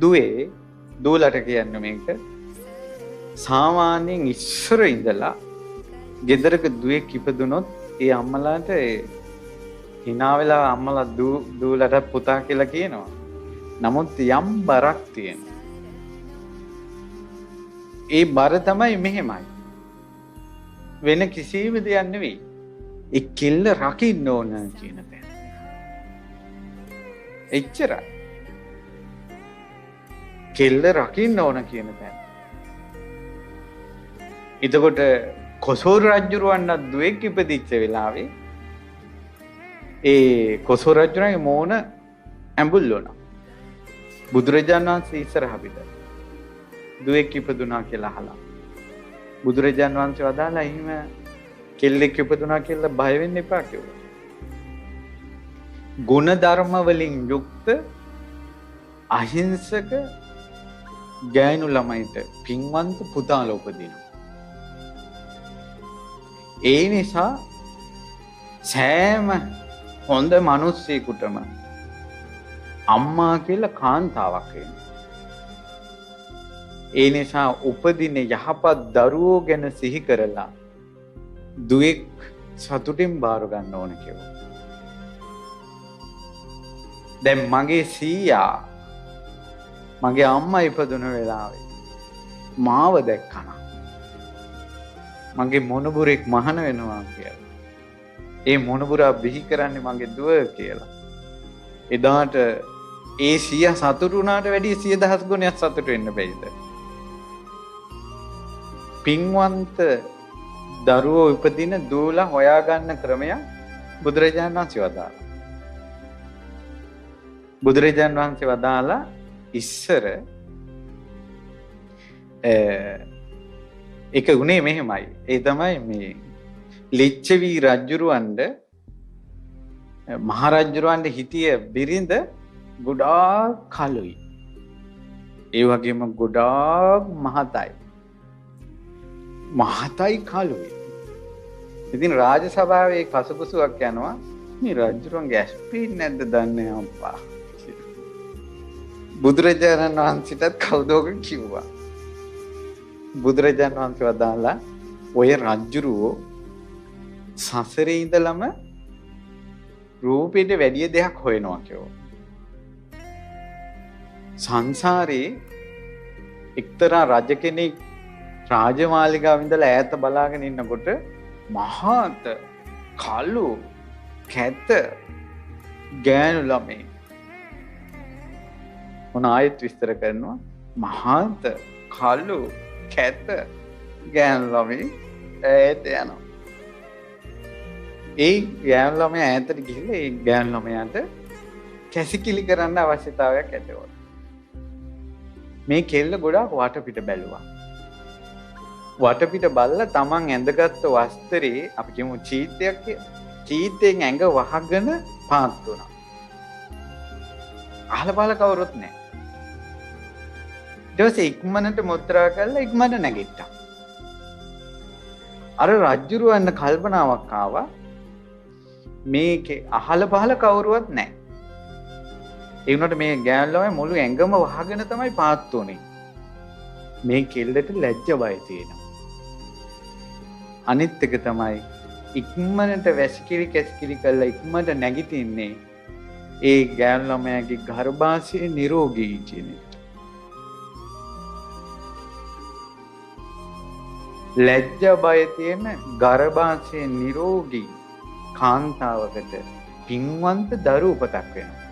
දුවේ දූලට කියන්නේ මේක සාමාන්‍යයෙන් ඉස්සර ඉඳලා ගෙදරක දුවෙක් ඉපදුනොත් ඒ අම්මලාට hina වෙලා අම්මලා දූලට පුතා කියලා කියනවා. නමුත් යම් බරක් තියෙනවා. ඒ බර තමයි මෙහෙමයි. වෙන කිසිම දෙයක් නෙවෙයි. ඒ කෙල්ල රකින්න ඕන කියන තැන. එච්චරයි. කෙල්ල රකින්න ඕන කියන තැන. එතකොට කොසෝල් රජුරවන්නත් දුවෙක් ඉපදිච්ච වෙලාවේ ඒ කොසෝල් රජුරගේ මෝන ඇඹුල් වුණා. බුදුරජාණන් වහන්සේ ඉස්සරහ පිට දුවෙක් ඉපදුනා කියලා අහලා. බුදුරජාණන් වහන්සේ වදාලා එහෙම කෙල්ලෙක් ඉපදුනා කියලා බය වෙන්න එපා කිව්වා. ගුණ ධර්ම වලින් යුක්ත අහිංසක ගෑනු ළමයිට පින්වන්ත පුතාල උපදිනවා. ඒ නිසා සෑම හොඳ මිනිස්සෙකුටම අම්මා කියලා කාන්තාවක් වෙනවා. ඒ නිසා උපදින යහපත් දරුවෝ ගැන සිහි කරලා දුවෙක් සතුටින් බාර ගන්න ඕන කියලා. දැන් මගේ සීයා මගේ අම්මා ඉපදුන වෙලාවේ මාව දැක්කන. මගේ මොනබුරෙක් මහාන වෙනවා කියලා. ඒ මොනබුරා බිහි කරන්නේ මගේ දුව කියලා. එදාට ඒ සීයා සතුටු වුණාට වැඩිය 100,000 ගුණයක් සතුටු වෙන්න බැයිද? පින්වන්ත දරුවෝ උපදින දූලා හොයාගන්න ක්‍රමයක් බුදුරජාණන් වහන්සේ වදාළා. බුදුරජාණන් වහන්සේ වදාළා ඉස්සර එක උනේ මෙහෙමයි. ඒ තමයි මේ ලිච්ඡවි රජුරවණ්ඩ මහරජුරවණ්ඩ හිටිය බිරිඳ ගොඩාක් කළුයි. ඒ වගේම ගොඩාක් මහතයි. මහතයි කළුයි. ඉතින් රාජ සභාවේ කසුකුසුවක් යනවා. මේ රජුරන්ගේ ඇස් පේන්නේ නැද්ද දන්නේ අම්පා. බුදුරජාණන් වහන්සේටත් කවුදෝක කිව්වා. බුදුරජාණන් වහන්සේ වදාලා ඔය රජුරෝ සසරේ ඉඳලම රූපෙට වැඩි දෙයක් හොයනවා කියෝ. සංසාරේ එක්තරා රජ කෙනෙක් රාජමාලිගාව ඉඳලා ඈත බලාගෙන ඉන්නකොට මහාත කළු කැත ගෑනු ළමයි මොන ආයත් විස්තර කරනවා මහාත කළු කැත ගෑනු ළමයි ඈත යනවා. ඒ ගෑනු ළමයා ඈතට ගිහිල්ලා ඒ ගෑනු ළමයාට කැසිකිලි කරන්න අවශ්‍යතාවයක් ඇතිවුණා. මේ කෙල්ල ගොඩාක් වටපිට බැලුවා. වටපිට බලලා තමන් ඇඳගත්තු වස්ත්‍රේ අපි කියමු චීත්තයක් කියලා. චීත්තෙන් ඇඟ වහගෙන පාත් වුණා. අහල බල කවුරුත් නැහැ. ඊට පස්සේ ඉක්මනට මුත්‍රා කරලා ඉක්මනට නැගිට්ටා. අර රජුරවන්න කල්පනාවක් ආවා. මේකේ අහල පහල කවුරුවත් නැහැ. ඒ වුණාට මේ ගෑනු ළමයි මුළු ඇඟම වහගෙන තමයි පාත් උනේ. මේ කෙල්ලට ලැජ්ජ බය තියෙනවා. අනිත් එක තමයි ඉක්මනට වැසිකිලි කැසිකිලි කරලා ඉක්මනට නැගිටින්නේ ඒ ගෑනු ළමයාගේ ගර්භාෂය නිරෝගී කියන එක. ලැජ්ජ බය තියෙන ගර්භාෂය නිරෝගී කාන්තාවකට පින්වන්ත දරු උපතක් වෙනවා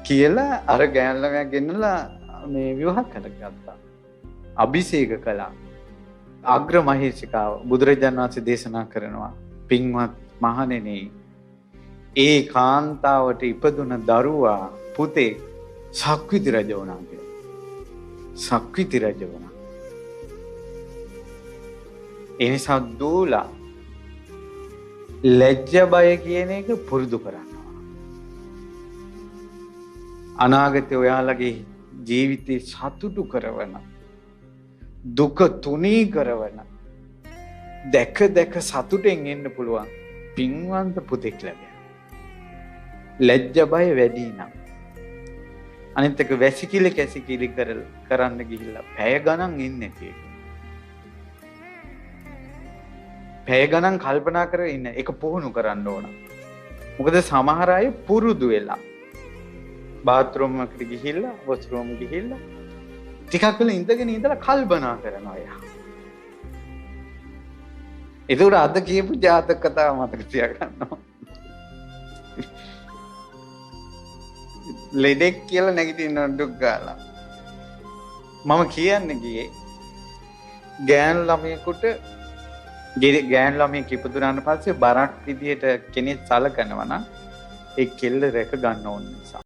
කියලා අර ගෑනු ළමයා ගෙන්නලා මේ විවාහ කරගත්තා. අභිෂේක කළා. අග්‍ර මහේශිකාව බුදුරජාණන් වහන්සේ දේශනා කරනවා පින්වත් මහණෙනි ඒ කාන්තාවට ඉපදුන දරුවා පුතේ සක්විති රජ වුණා කියලා. සක්විති රජ වුණා. ඒ නිසා දූලා ලැජ්ජ බය කියන එක පුරුදු කරනවා. අනාගතේ ඔයාලගේ ජීවිතේ සතුටු කරවන දුක තුනී කරවන දැක දැක සතුටෙන් ඉන්න පුළුවන් පින්වන්ත පුතෙක් ලැබෙනවා. ලැජ්ජ බය වැඩි නම් අනිත් එක වැසිකිලි කැසිකිලි කරන්න ගිහිල්ලා පැය ගණන් ඉන්නේ කී. පැය ගණන් කල්පනා කර ඉන්න එක පුහුණු කරන්න ඕන. මොකද සමහර අය පුරුදු වෙලා බාත්රූම් එකට ගිහිල්ලා වොෂ්රූම් ගිහිල්ලා ටිකක් වෙලා ඉඳගෙන ඉඳලා කල්පනා කරනවා යා. ඒකට අද කියපු ජාතක කතාව මතක තියාගන්නවා. ලෙඩෙක් කියලා නැගිටින්න ඩුක් ගාලා. මම කියන්නේ ගියේ ගෑනු ළමයෙකුට ගෑනු ළමයෙක් ඉපදුනාට පස්සේ බරක් විදියට කෙනෙක් සලකනවා නම් ඒ කෙල්ල රැක ගන්න ඕන නිසා.